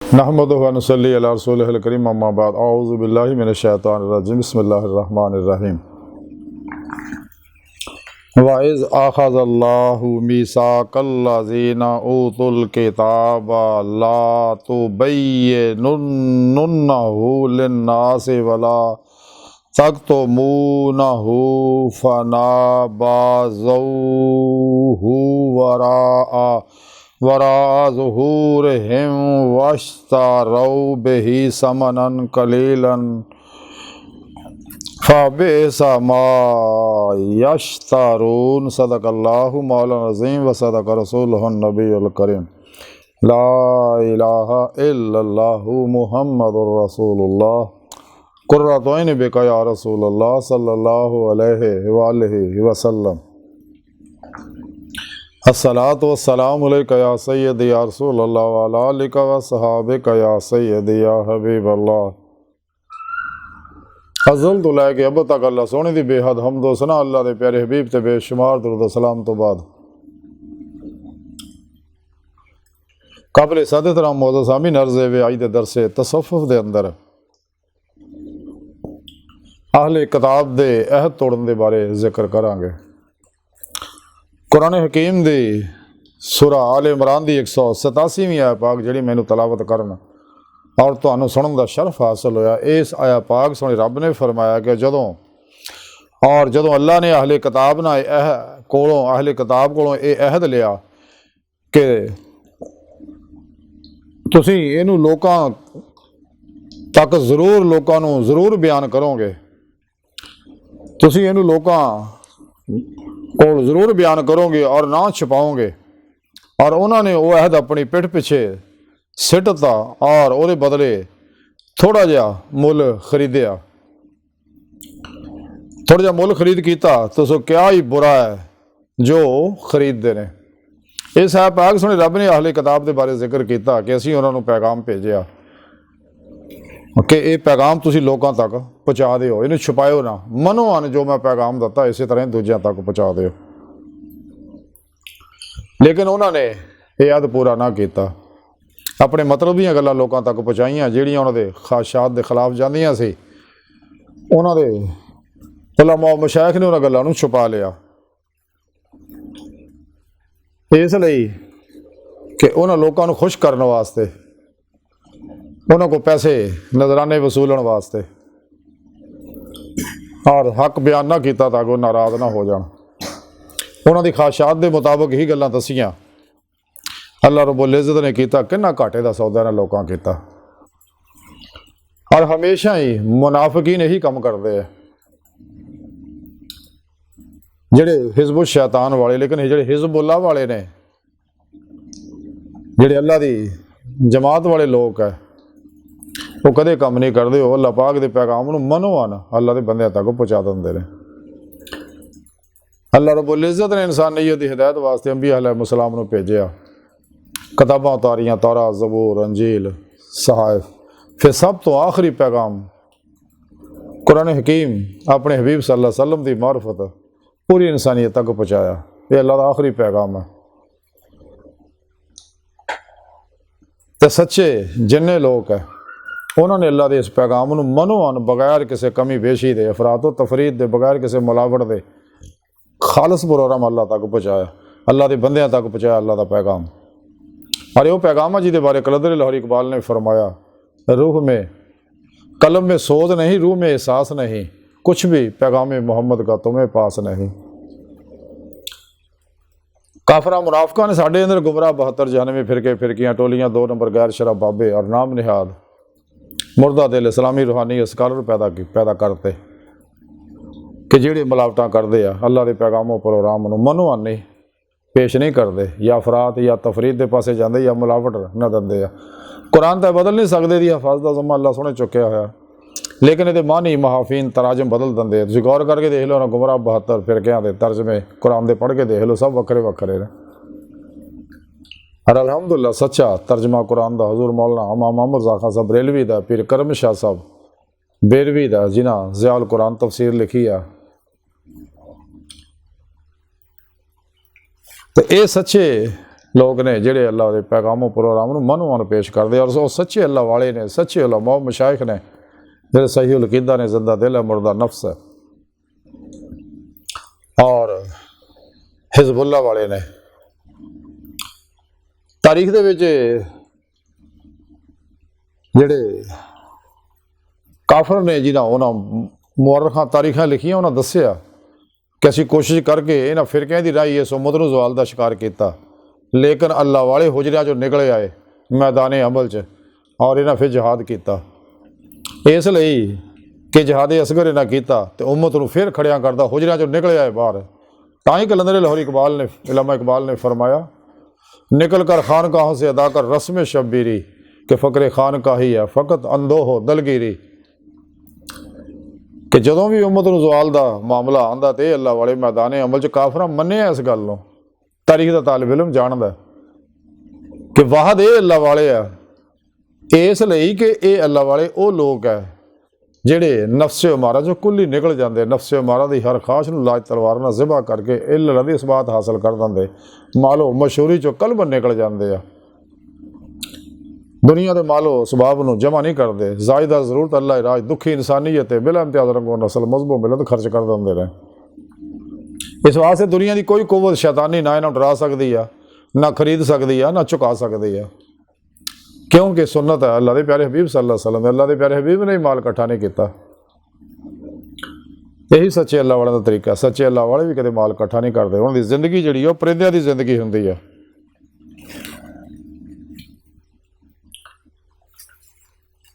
नहमदुहु व नसल्ली अला रसूलिहिल करीम अम्मा बाद औज़ु बिल्लाहि मिनश शैतानिर रजीम बिस्मिल्लाहिर रहमानिर रहीम। व इज़ अख़ज़ल्लाहु मीसाक़ल्लज़ीना ऊतुल किताबा ला तुबय्यिनुन्नहु लिन्नासि वला तक्तुमूनहु फनबाज़ूहु वराअ ज़ुहूरिहिम वश्तरौ बिही समनन कलीलन फ़बिअसा मा यश्तरून। सदक़ल्लाहु मौलाना अज़ीम व सदक़ रसूलुहुन नबियुल करीम। ला इलाहा इल्लल्लाहु मुहम्मदुर रसूलुल्लाह कुर्रतु ऐनि बिका या रसूलल्लाह सल्लल्लाहु अलैहि वआलिहि वसल्लम। अस्सलातु वस्सलामु अलैका या सय्यदी या रसूलल्लाह व अला आलिका व सहाबिका या सय्यदी या हबीबल्लाह। अज़ल तो लैके अब तक अल्लाह सोने दी बेहद हम्दो सना अल्लाह दे प्यारे हबीब ते बेशुमार दुरूद सलाम तो बाद काबिल सादत राम मौजूद सामी नर्ज़े वे आई दे दरसे तसव्वुफ़ दे अंदर आहले किताब दे अहद तोड़न दे बारे जिक्र करांगे। कुरान हकीम दी सूरा आल इमरान दी 187वीं आया पाक जिहड़ी मैनू तलावत करन और तुहानू सुनन दा शरफ हासिल होया। इस आया पाक सोने रब ने फरमाया कि जदों अल्लाह ने अहले किताब ना अहले किताब कोलों ये अहद लिया कि तुसीं इहनू लोकां तक जरूर बयान करोगे, तुसीं इहनू लोकां कोल जरूर बयान करोगे और ना छुपाओगे। और उन्होंने वो अहद अपनी पिठ पिछे सिटता और वो बदले थोड़ा जिहा मुल खरीदया, थोड़ा जिहा मुल खरीद किया तो सो क्या ही बुरा है जो खरीदते हैं। इस है पाक सुने रब ने अहले किताब के बारे जिक्र किया कि असीं उन्होंने पैगाम भेजा कि ये पैगाम तुसीं लोगों तक पहुँचा दिओ, इन्हूं छुपाओ ना, मनो अन जो मैं पैगाम दिता इस तरह दूजियां तक पहुँचा दिओ। लेकिन उन्होंने ये अहद पूरा ना किया, अपने मतलब दी गल्लां लोगों तक पहुँचाइयां जिहड़ियां उन्हां दे ख्वाहिशात के खिलाफ जांदियां सी। उन्हां दे उलमा मशाइख ने उन्हां गल्लां नूं छुपा लिया इसलिए कि उन्हां लोगों को खुश करने वास्ते, उन्होंने को पैसे नजराने वसूलने वास्ते और हक बयान ना किया ताकि वो नाराज़ ना हो जाए। उन्होंने ख्वाहिशात के मुताबिक ही गल्लां दसियां। अल्लाह रब्बुल इज़्ज़त ने किया किन्ना घाटे का सौदा ने लोगों किया। और हमेशा ही मुनाफिकीन यही काम करते हैं जेड़े हिज़्बुल शैतान वाले, लेकिन जेड़े हिज़्बुल्लाह वाले ने, जेड़े अल्लाह की जमात वाले लोग है, वो कदे काम नहीं करते। वो अल्लाह पाक के पैगाम नूं मनो आन अल्लाह के बंदे तक पहुँचा देंदे ने। अल्लाह रब्बुल इज़्ज़त ने इंसानियत की हिदायत वास्ते अंबिया अलैहिस्सलाम नूं भेजिया, किताबां उतारियां, तौरा, ज़बूर, अंजील, सहाइफ। फिर सब तो आखिरी पैगाम कुरान हकीम अपने हबीब सल्लल्लाहु अलैहि वसल्लम की मार्फत पूरी इंसानियत तक पहुँचाया। ये अल्लाह का आखिरी पैगाम है। तो सच्चे जिन्ने लोग है उन्होंने अल्लाह के इस पैगाम नूं मनो अन बगैर किसी कमी बेशी दे, अफरातो तफरीद दे, बगैर किसी मिलावट दे खालस प्रोग्राम अल्लाह तक पहुँचाया, अल्लाह के बंदियां तक पहुँचाया अल्लाह का पैगाम। और यो पैगाम है जिहदे बारे कलंदर लाहौरी इकबाल ने फरमाया, रूह में कलम में सोच नहीं, रूह में एहसास नहीं, कुछ भी पैगाम मोहम्मद का तुम्हें पास नहीं। काफरा मुनाफिका ने साढ़े अंदर गुमराह 72 जहनमी फिरके फिरकियाँ टोलियाँ 2 नंबर गैर शराब बाबे और नाम निहाद मुर्दा दिल इस्लामी रूहानी स्कॉलर पैदा करते कि जिहड़े मिलावटां करते हैं अल्लाह के पैगामों प्रोग्राम नूं मनो आनी पेश नहीं करते, या अफरात या तफरीद के पासे जाते या मिलावट न देंदे। कुरान तो बदल नहीं सकते, हिफाजत का ज़िम्मा अल्लाह सोने चुक्या होया, लेकिन ये मानी महाफीन तराजम बदल देंदे। तुसीं गौर करके देख लो ना, गुमराह 72 फिरकियां दे तर्जमे कुरान दे पढ़ के देख लो, सब वक्रे वक्रे ने। और अलहमदुलिल्लाह सच्चा तर्जमा कुरान का हजूर मौलाना इमाम अहमद रज़ा खान साहब बरेलवी का, पीर करम शाह साहब बेरवी का, जिन्हें ज़ियाउल कुरान तफसीर लिखी है। तो ये सच्चे लोग ने ਜਿਹੜੇ ਅੱਲਾਹ ਦੇ ਪੈਗਾਮੋਂ ਪ੍ਰੋਗਰਾਮ ਨੂੰ ਮਨੋਂ ਮਨ ਪੇਸ਼ ਕਰਦੇ ਔਰ ਉਹ ਸੱਚੇ ਅੱਲਾਹ ਵਾਲੇ ਨੇ ਸੱਚੇ ਉਲਮਾ ਮਸ਼ਾਇਖ ਨੇ ਜਿਹੜੇ ਸਹੀ ਉਲ ਅਕੀਦਾ ਨੇ ਜ਼ਿੰਦਾ ਦਿਲ ਹੈ ਮੁਰਦਾ ਨਫਸ ਹੈ ਔਰ ਹਿਜ਼ਬੁੱਲਾ ਵਾਲੇ ਨੇ ਤਾਰੀਖ ਦੇ ਵਿੱਚ ਜਿਹੜੇ ਕਾਫਰ ਨੇ ਜਿਨ੍ਹਾਂ ਉਹਨਾਂ ਮੁਅਰਖਾਂ ਤਾਰੀਖਾਂ ਲਿਖੀਆਂ ਉਹਨਾਂ ਦੱਸਿਆ ਕਿ ਅਸੀਂ ਕੋਸ਼ਿਸ਼ ਕਰਕੇ ਇਹਨਾਂ ਫਿਰਕਿਆਂ ਦੀ ਰਾਹੀਂ ਇਸ ਉਮਤ ਨੂੰ ਜ਼ਵਾਲ ਦਾ ਸ਼ਿਕਾਰ ਕੀਤਾ ਲੇਕਿਨ ਅੱਲਾਹ ਵਾਲੇ ਹੁਜਰਿਆਂ 'ਚੋਂ ਨਿਕਲੇ ਆਏ ਮੈਦਾਨੇ ਅਮਲ 'ਚ ਔਰ ਇਹਨਾਂ ਫਿਰ ਜਹਾਦ ਕੀਤਾ ਇਸ ਲਈ ਕਿ ਜਹਾਦ ਅਸਗਰ ਇਹਨਾਂ ਕੀਤਾ ਤੇ ਉਮਤ ਨੂੰ ਫਿਰ ਖੜਿਆਂ ਕਰਦਾ ਹੁਜਰਿਆਂ 'ਚੋਂ ਨਿਕਲੇ ਆਏ ਬਾਹਰ ਤਾਂ ਹੀ ਕਲੰਦਰ ਲਾਹੌਰੀ इकबाल ने इल्लामा इकबाल ने फरमाया निकल कर खानकाहों से अदा कर रस्म शब्बीरी कि फ़क्र खानकाही है फ़कत अंदो हो दलगीरी कि ਜਦੋਂ ਵੀ ਉਮਤ ਨੂੰ ਜ਼ਵਾਲ ਦਾ ਮਾਮਲਾ ਆਉਂਦਾ ਤੇ ਅੱਲਾਹ ਵਾਲੇ ਮੈਦਾਨੇ ਅਮਲ 'ਚ ਕਾਫਰਾਂ ਮੰਨਿਆ ਇਸ ਗੱਲ ਨੂੰ ਤਾਰੀਖ ਦਾ ਤਾਲਿਬ ਇਲਮ ਜਾਣਦਾ ਕਿ ਵਾਹਦ ਇਹ ਅੱਲਾਹ ਵਾਲੇ ਆ ਇਸ ਲਈ ਕਿ ਇਹ ਅੱਲਾਹ ਵਾਲੇ ਉਹ ਲੋਕ ਹੈ ਜਿਹੜੇ ਨਫਸੇ ਉਮਾਰਾ ਜੋ ਕੁੱਲੀ ਨਿਕਲ ਜਾਂਦੇ ਨਫਸੇ ਉਮਾਰਾ ਦੀ ਹਰ ਖਾਸ਼ ਨੂੰ ਲਾਜ ਤਲਵਾਰ ਨਾਲ ਜ਼ਿਬਾ ਕਰਕੇ ਇਲ੍ਲਾ ਦੀ ਇਸਬਾਤ ਹਾਸਲ ਕਰ ਦਿੰਦੇ ਮਾਲੋ ਮਸ਼ਹੂਰੀ 'ਚੋਂ ਕਲਬ ਨਿਕਲ ਜਾਂਦੇ ਆ ਦੁਨੀਆ ਦੇ ਮਾਲੋ ਸਬਾਬ ਨੂੰ ਜਮ੍ਹਾਂ ਨਹੀਂ ਕਰਦੇ ਜ਼ਾਇਦਾ ਜ਼ਰੂਰਤ ਅੱਲਾਹ ਰਾਜ ਦੁਖੀ ਇਨਸਾਨੀਅਤ ਹੈ ਬਿਲਾ ਇਮਤਿਆਜ਼ ਰੰਗੋ ਨਸਲ ਮਜ਼ਬੂ ਮਿਲਤ ਖਰਚ ਕਰ ਦਿੰਦੇ ਨੇ ਇਸ ਵਾਸਤੇ ਦੁਨੀਆ ਦੀ ਕੋਈ ਕੁਵਤ ਸ਼ੈਤਾਨੀ ਨਾ ਇਹਨਾਂ ਨੂੰ ਡਰਾ ਸਕਦੀ ਆ ਨਾ ਖਰੀਦ ਸਕਦੀ ਆ ਨਾ ਝੁਕਾ ਸਕਦੀ ਆ क्योंकि सुन्नत है अल्लाह के प्यारे हबीब सल्लल्लाहु अलैहि वसल्लम अल्लाह के प्यारे हबीब ने माल इकट्ठा नहीं किया यही सच्चे अल्लाह वाले का तरीका सच्चे अल्लाह वाले भी कदे माल इकट्ठा नहीं करते उन्होंने जिंदगी जी परिंदियां की जिंदगी होंगी है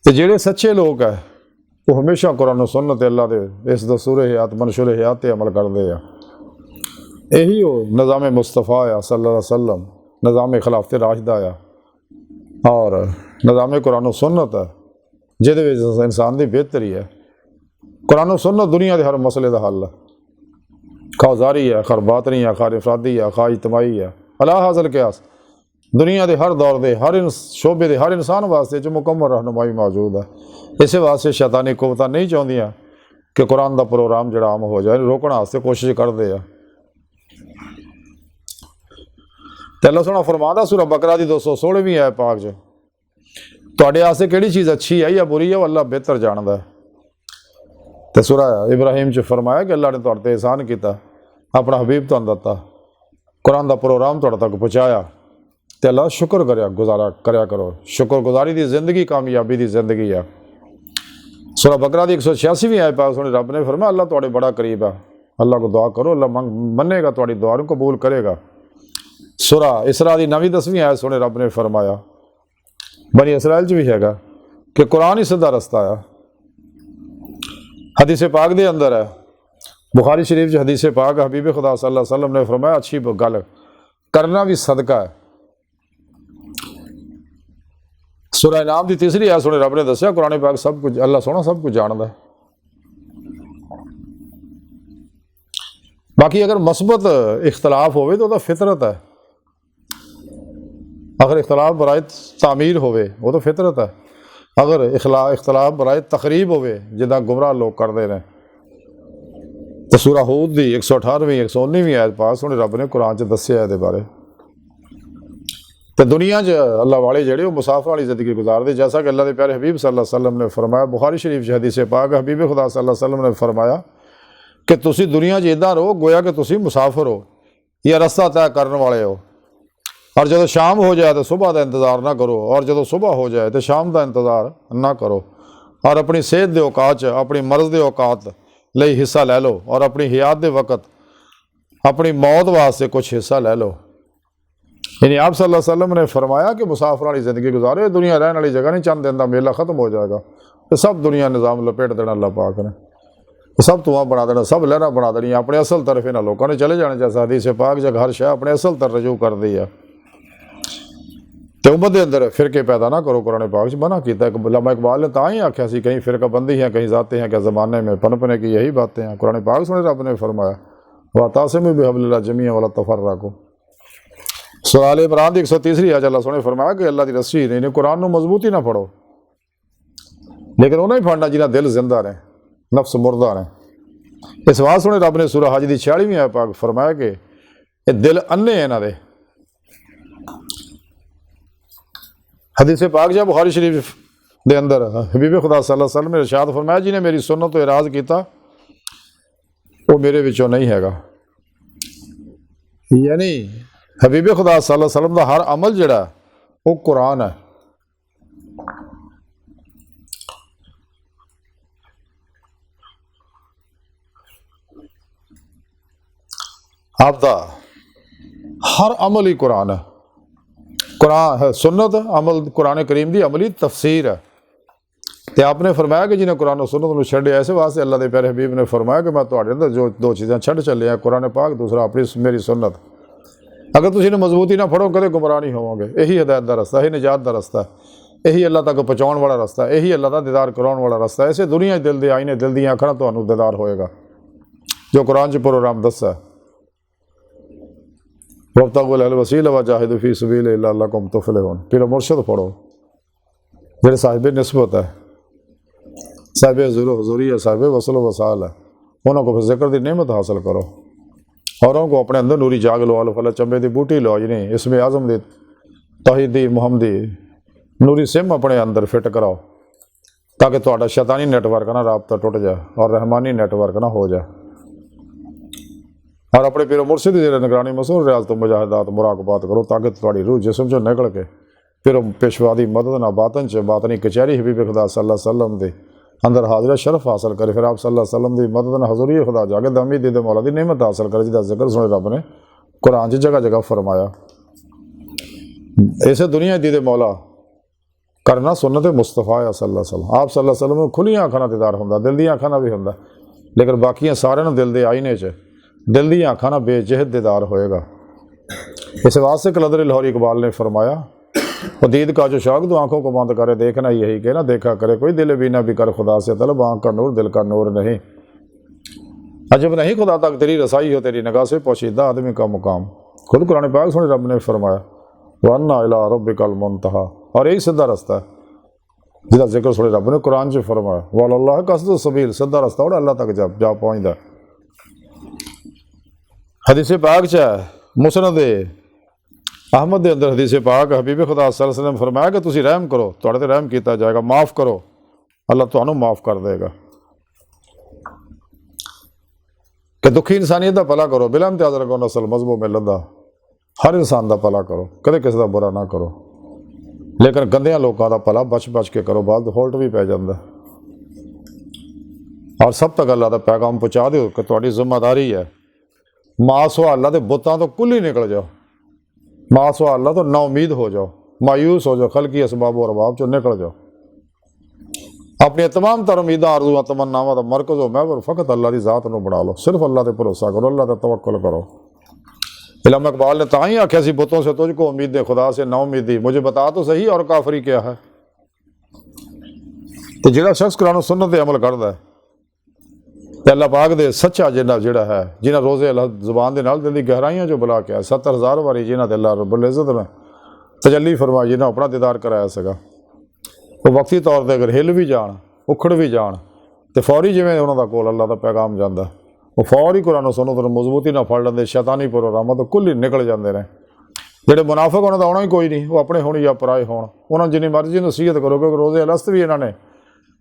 तो जेड़े सच्चे लोग है वो हमेशा कुरान सुन्नत अल्लाह के इस दस्तूर हयात मंशूर हयात पर अमल करते हैं यही वो निज़ाम मुस्तफ़ा आ सल्लल्लाहु अलैहि वसल्लम निज़ाम खिलाफत राशिदा आ और निज़ाम कुरान सुन्नत है जिहदे विच इंसान की बेहतरी है कुरान सुन्नत दुनिया के हर मसले का हल है खा ज़ारी है खर बातनी है खा इफरादी है खा इजतमाही है अला हाज़िल क़यास दुनिया के हर दौर के हर शोबे के हर इंसान वास्ते जो मुकम्मल रहनुमाई मौजूद है इस वास्ते शैतानी कुवतां नहीं चाहदियां कि कुरान का प्रोग्राम जो आम हो जाए रोकने वास्ते कोशिश करते हैं तो अल्लाह सोहना फरमांदा सूरह बकरा की 216वीं आयत पाक च तुहाडे वास्ते किहड़ी चीज़ अच्छी है या बुरी है वो अल्लाह बेहतर जानदा है तो सूरह इब्राहिम च फरमाया कि अल्लाह ने तुहाडे ते एहसान किया अपना हबीब तुहानूं दिता कुरान का प्रोग्राम तुहाडे तक पहुँचाया तो अल्लाह शुक्र गुजारा करया करो शुक्रगुजारी की जिंदगी कामयाबी की जिंदगी है सूरह बकरा की 186वीं आयत पाक सुनी रब ने फरमाया अल्लाह तुहाडे बड़ा करीब है अल्लाह को दुआ करो अल्लाह मन्नेगा तुहाडी दुआ नूं कबूल करेगा सूरह इसरा की 9वीं 10वीं आयत सुने रब ने फरमाया बनी इसराइल च भी हैगा कि कुरान ही सीधा रस्ता है हदीस पाक के अंदर है बुखारी शरीफ च हदीस पाक हबीब खुदा सल्लल्लाहु अलैहि वसल्लम ने फरमाया अच्छी गल करना भी सदका है सूरह इनाम की 3री आयत सुने रब ने दसिया कुरान पाक सब कुछ अल्लाह सोहना सब कुछ जानता है बाकी अगर मस्बत इख्तलाफ होवे तो फितरत है अगर इख्तलाफ बराए तामीर होवे वो तो फितरत है अगर इख्तलाफ बराए तकरीब होवे जिदा गुमराह लोग करते हैं तो सूरह हूद की 118वीं 119वीं आयत पास सुने रब ने कुरान च दस्सिया इहदे बारे तो दुनिया च अल्लाह वाले जेहड़े मुसाफर वाली जिंदगी गुजारते जैसा कि अल्लाह के प्यारे हबीब सल्लल्लाहु अलैहि वसल्लम ने फरमाया बुखारी शरीफ च हदीस पाक हबीब खुदा सल्लल्लाहु अलैहि वसल्लम ने फरमाया कि तुसी दुनिया च इदां रहो गोया कि तुसी मुसाफिर हो या रस्ता तय करने वाले हो और जो शाम हो जाए तो सुबह का इंतज़ार ना करो और जो सुबह हो जाए तो शाम का इंतज़ार ना करो और अपनी सेहत के औकात अपनी मर्ज के औकात लई हिस्सा लै लो और अपनी हयात के वक़्त अपनी मौत वास्ते कुछ हिस्सा लै लो यानी आप सल्लल्लाहु अलैहि वसल्लम ने फरमाया कि मुसाफिर वाली ज़िंदगी गुजारो दुनिया रहने वाली जगह नहीं चंद दिन का मेला खत्म हो जाएगा तो सब दुनिया निज़ाम लपेट देना अल्लाह पाक ने सब धुआं बना देना सब लहरा बना देनी अपने असल तरफ इन्होंने लोगों ने चले जाने जैसा हदीस पाक जब हर शह अपने असल तरफ रजू कर दी है तो उम्मत के अंदर फिरके पैदा ना करो कुरान पाक च मना किया अल्लामा इकबाल ने तां ही आख्या सी कहीं फिरका बंदी हैं कहीं जाते हैं क्या ज़माने में पनपने की यही बातें हैं कुरान पाक सुने रब ने फरमाया वातासिमू बिहब्लिल्लाह जमीअन वला तफर्रकू सूरह आल इमरान की 130वीं आयत अल्लाह सोने फरमाया कि अल्लाह की रस्सी नहीं कुरान को मजबूती ना फड़ो लेकिन उन्हें ही फड़ना जिन्हें दिल जिंदा ने नफ्स मुर्दा ने इस बात सुने रब ने सूरह हज की 46वीं आयत पाक फरमाया कि ये दिल अन्ने इन्हां दे हदीस पाक जब बुखारी शरीफ के अंदर हबीब खुदा सल्लल्लाहु अलैहि वसल्लम ने इरशाद फरमाया जिन्हें मेरी सुन्नत तो इराज किया वो मेरे विचों नहीं हैगा। यानी हबीब खुदा सल्लल्लाहु अलैहि वसल्लम का हर अमल जिहड़ा वो कुरान है। आपका हर अमल ही कुरान है। कुरान है सुन्नत अमल कुरान करीम की अमली तफसीर है। तो आपने फरमाया कि जिन्हें कुरान और सुन्नत में छड्डिया इस वास्ते अल्लाह के प्यारे हबीब ने फरमाया कि मैं तुहाडे अंदर जो दो चीज़ां छड्ड चले हैं, कुरान पाक, दूसरा अपनी मेरी सुन्नत। अगर तुसीं इन्हें मजबूती ना फड़ो कदे गुमराह नहीं होवोगे। यही हिदायत का रस्ता, यही निजात का रस्ता है, यही अल्लाह तक पहुँचाने वाला रस्ता है, यही अल्लाह का दीदार कराने वाला रस्ता है। इसे दुनिया दिल के आईने दिल दी अखां तुहानूं दीदार होएगा जो कुरान च प्रोग्राम दस्सा है। वब्तगुल वसीला वजाहिदू फी सबीलिल्लाह लअल्लकुम तुफलिहून। फिर मुर्शद पढ़ो जेड़े साहिब निस्बत है, साहिब हुजूरी है, साहिब वसल वसाल है, उन्होंने को फिर जिक्र की नेमत हासिल करो और उनको अपने अंदर नूरी जाग लो। अल फल चंबे की बूटी लो जिन्हें इसमें आज़म दी तौहीदी मुहम्मदी नूरी सिम अपने अंदर फिट कराओ ताकि तुहाडा शैतानी नैटवर्क ना राबता टुट जाए और रहमानी नैटवर्क ना हो जाए। और अपने पीरो मुर्शिद की निगरानी मसूल रियाज तो मुजाहिदात मुराकबात करो ताकि तुम्हारी रूह जिसम चो निकल के फिर पेशवा की मदद ना बातन च बातनी कचहरी हबीब खुदा सल्लल्लाहु अलैहि वसल्लम के अंदर हाजिर शरफ हासिल करे। फिर आप सल्लल्लाहु अलैहि वसल्लम की मदद ना हजूरी खुदा जाके दमी दीद मौला की नेमत हासिल करे जिसका जिक्र सुने रब ने कुरान च जगह जगह फरमाया। इसे दुनिया दीद मौला करना सुन्नत मुस्तफा है सल्लल्लाहु अलैहि वसल्लम। आप सल्लल्लाहु अलैहि वसल्लम खुलियां अखां नाल दीदार हुंदा, दिल दी अखां नाल भी हुंदा, लेकिन बाकियां सारियां दिल दे आईने च दिल दी अखां नाल बेजहद दीदार होएगा। इस वास्ते कलंदर लाहौरी इकबाल ने फरमाया दीद का जो शौक तो आंखों को बंद करे देखना यही कहना देखा करे कोई दिल भी ना भी कर खुदा से तलब आँख का नूर दिल का नूर नहीं। अजब नहीं खुदा तक तेरी रसाई हो तेरी निगाह से पोशीदा आदमी का मुकाम। खुद कुरान पाक सुने रब ने फरमाया वन्ना इला रब्बिकल मुंतहा और यही सीधा रास्ता है जिसका जिक्र सुने रब ने कुरान च फरमाया वल्लाह कसद सबील सीधा रास्ता और अल्लाह तक जा पहुँचता। हदीस पाक च मुसनद अहमद के अंदर हदीस पाक हबीब खुदा सल्लल्लाहु अलैहि वसल्लम फरमाया कि तुसीं रहम करो तुहाडे ते रहम किया जाएगा, माफ़ करो अल्लाह तुहानूं माफ़ कर देगा। कि दुखी इंसानियत का भला करो बिला इम्तियाज़ रखो नस्ल मजहब मिलत दा हर इंसान का भला करो कदे किसी का बुरा ना करो, लेकिन गंदियां लोगों का भला बच बच के करो बाद डिफॉल्ट भी पै जाता। और सब तक अल्लाह का पैगाम पहुँचा दो कि तुहाडी जिम्मेदारी है मास हो अल्लाह के बुतों तो कुल ही निकल जाओ, मास हो अल्लाह तो ना उम्मीद हो जाओ, मायूस हो जाओ, खल की असबाब और अरबाब चो निकल जाओ। अपनी तमाम तर उम्मीदा आरज़ू तमन्नावां दा मरकज़ हो महवर फ़कत अल्लाह की ज़ात नूं बना लो, सिर्फ अल्लाह पर भरोसा करो, अल्लाह पर तवक्कुल करो। इल्म इकबाल ने तां ही आख्या सी बुतों से तुझको उम्मीद है खुदा से ना उम्मीदी, मुझे बता तो सही और काफरी क्या है। तो जिहड़ा शख्स कुरान सुन्नत ते अमल करदा है ते अल्लाह पाक दे सच्चा जिहड़ा है जिन्हें रोज़े अल्लाह जुबान के नाल दिल दी गहराइयां जो बुला के 70,000 वारी जिन्हें अल्लाह रब्बुल इज़्ज़त ने तजल्ली फरमाई जिन्हें अपना दीदार कराया सगा वो वक्ती तौर पर अगर हिल भी जान उखड़ भी जान तो फौरी जिवें उन्होंने कोल अल्लाह का पैगाम जाता वो फौरी कुरान सुन्नत मजबूती ना फड़ लेंदे, शैतानी प्रोग्रामां तो कुल ही निकल जाते हैं। जिहड़े मुनाफिक उन्होंने तो आना ही कोई नहीं, वो अपने होने या पराए होण, उन्होंने जिन्नी मर्जी नसीहत करो क्योंकि रोज़े अलस्त भी इन्होंने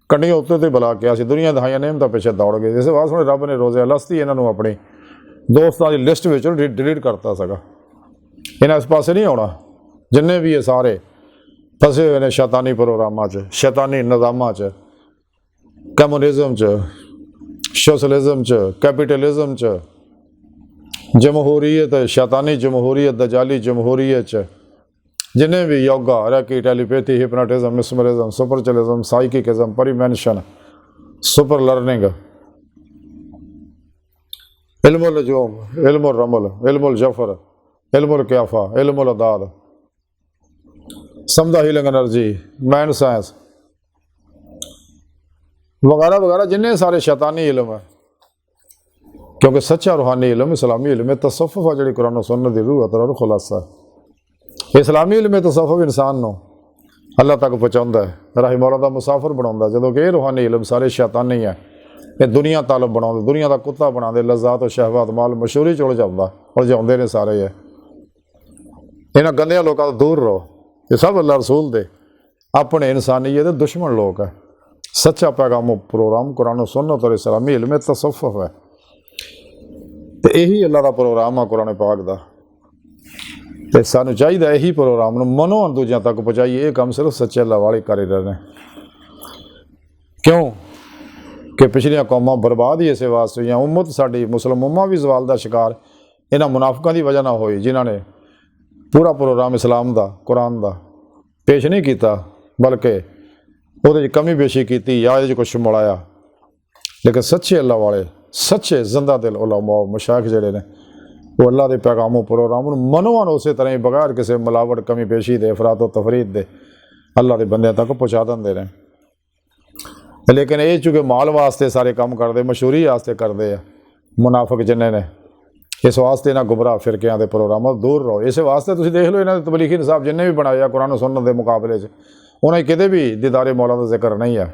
कंडियां उत्ते तो बुला के असी दुनिया दहाइयां नेमतां पिछे दौड़ गए। इस वास्ते हुण रब ने रोज़े अलस्त ही इन्होंने अपनी दोस्तां की लिस्ट में डिलीट करता सगा। इन्हें इस पासे नहीं आना, जिन्ने भी ये सारे फसे हुए ने शैतानी प्रोग्रामां च, शैतानी निज़ामां च, कम्युनिज़म च, सोशलिज़म च, कैपिटलिज़म च, जमहूरीयत शैतानी जमहूरीयत दजाली जमहूरीयत च, जिन्हें भी yoga reiki telepathy hypnotism mesmerism spiritualism psychism परिमेंशन सुपर लर्निंग इल्मुल नजूम इल्मुल रमल इल्मुल जफर इल्मुल क्याफा इल्मुल अदाद समदा हीलिंग एनर्जी माइंड साइंस वगैरह वगैरह जिन्हें सारे शैतानी इल्म है। क्योंकि सच्चा रूहानी इल्म इस्लामी इल्म तसव्वुफ है जिहड़ी कुरान सुन्नत दी रूह अतर खुलासा है। इस्लामी इल्म तसव्वुफ इंसान नूं अल्लाह तक पहुँचाउंदा है, राही मौला दा मुसाफिर बनाउंदा, जदों कि रूहानी इल्म सारे शैतानी है, ये दुनिया तालब बनाउंदे, दुनिया का कुत्ता बनाते, लज़्ज़ात और शहवात माल मशहूरी चुल जाता और जाते हैं सारे है। इन्हां गंदियां लोगों तो दूर रहो, ये सब अल्लाह रसूल दे अपने इंसानियत के दुश्मन लोग है। सच्चा पैगाम प्रोग्राम कुरान सुन्नत और इस्लामी इल्म तसव्वुफ है, तो यही अल्लाह का प्रोग्राम है कुरान पाक का। तो सानू चाहिए यही प्रोग्राम मनो दूजिया तक पहुँचाइए। ये काम सिर्फ सच्चे अल्लाह वाले कर ही रहे हैं। क्यों कि पिछलियां कौमां बर्बाद ही इस वास्ते हुई। उम्मत साडी मुस्लिम उम्मा भी जवाल का शिकार इन्हां मुनाफिकां दी वजह ना होई, जिन्होंने पूरा प्रोग्राम इस्लाम का कुरान का पेश नहीं किया, बल्कि वो कमी पेशी की या ये कुछ मिलाया। लेकिन सच्चे अल्लाह वाले सच्चे जिंदा दिल उलमा मशाइख जिहड़े ने वो अल्लाह के पैगामों प्रोग्राम मनोवन उस तरह ही बगैर किसी मिलावट कमी पेशी दे अफरातो तफरीद दे अल्लाह के बंदे तक पहुँचा देंगे ने। लेकिन ये चूँकि माल वास्ते सारे काम करते, मशहूरी वास्ते करते हैं मुनाफिक जिन्हें ने, इस वास्ते इन्होंने गुमराह फिरकियां के प्रोग्रामों दूर रहो। इस वास्ते तुसीं देख लो इन्होंने तबलीगी निसाब जिन्हें भी बनाया कुरान सुन्नत के मुकाबले उन्हें किते भी दीदारे मौला का जिक्र नहीं है,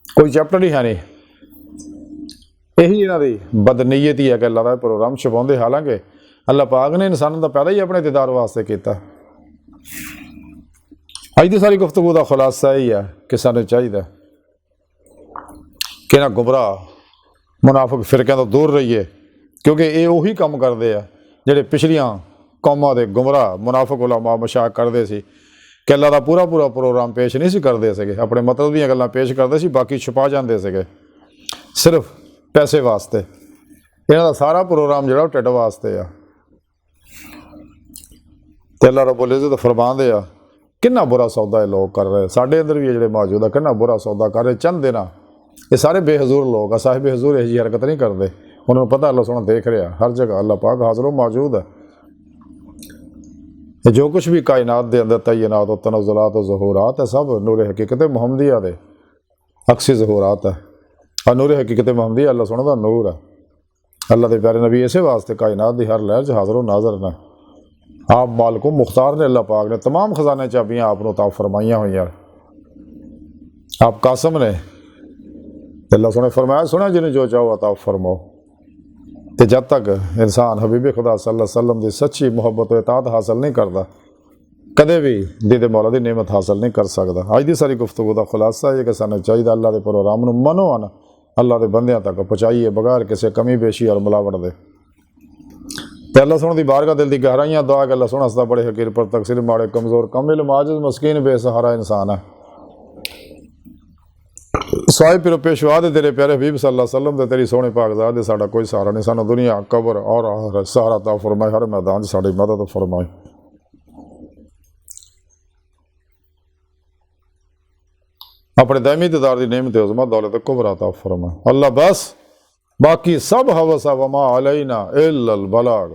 कोई चैप्टर ही है नहीं। यही इन्हों की बदनीयत ही है कि अल्लाह का प्रोग्राम छुपाते, हालांकि अल्लाह पाक ने इंसान का पैदा ही अपने दीदार वास्ते किया। अज की सारी गुफ्तगू का खुलासा यही है कि सानू चाहिए कि इन्हां गुमराह मुनाफिक फिरकियां तो दूर रहिए, क्योंकि ये उही काम करते हैं जिहड़े पिछलियां कौमां दे गुमराह मुनाफिक उलमा मशाइख करते सी कि अल्लाह का पूरा पूरा प्रोग्राम पेश नहीं सी करते सके, अपने मतलब दीयां गल्लां पेश करते सी, बाकी छुपा जाते सके सिर्फ पैसे वास्ते। इन्हां दा सारा प्रोग्राम जिहड़ा ढिड वास्ते आ। ते अल्लाह रब्बुल इज़्ज़त फरमांदे आ कितना बुरा सौदा ये लोग कर रहे, साढ़े अंदर भी जिहड़े मौजूद है कितना बुरा सौदा कर रहे। चंद दिन ये सारे बेहजूर लोग आ, साहिब बेहजूर यही हरकत नहीं करते, उन्होंने पता अल्लाह सोना देख रहा हर जगह, अल्लाह पाक हाज़िर मौजूद है। जो कुछ भी कायनात के अंदर तयनात और तनज़्ज़ुलात और ज़हूरात है सब नूर हकीकत मुहम्मदिया दे अक्सी ज़हूरात है। और नूर हकीकत मुहम्मदिया अल्लाह सोना का नूर है। अल्लाह के प्यारे नबी इस वास्ते कायनात की हर लहर हाज़िर नाज़र ने। आप मालिक मुख्तार ने अल्लाह पाक ने तमाम खजाने चाबियाँ आपको अता फरमाइया हुई। आप कासम ने अल्लाह सोने फरमाया सुना जिन्हें जो चाहो अता फरमाओ। तो जब तक इंसान हबीब खुदा सल्लल्लाहु अलैहि वसल्लम की सच्ची मुहब्बत और इताअत हासिल नहीं करता, कदे भी दीदे मौला की नेमत हासिल नहीं कर सकता। अज की सारी गुफ्तगू का खुलासा है कि सानू चाहिए अल्लाह के प्रोग्राम मनो अन अल्लाह के बंदियां तक पहुँचाइए बगैर किसी कमी पेशी और मिलावट दे। तो अल्लाह सोने की बारगाह दिल की गहराइयां दुआ कि अल्लाह सोना सदा बड़े हकीर पर तकसीर माड़े कमज़ोर कमिल माजिज़ मस्कीन बेसहारा इंसान है। साहिब पिरो पेशवा दे तेरे प्यारे हबीब सल्लल्लाहु अलैहि वसल्लम दे तेरी सोहने पाकज़ात दे साडा कोई सहारा नहीं। सानू दुनिया कबर और सहारा ता फरमाए, हर मैदान साड़ी मदद फरमाए। अपने दायमी दीदार की नेमत उज़्मा दौलत कुबरा ता फरमाए। अल्लाह बस बाकी सब हवस वमा अलैना इल्लल बलाग।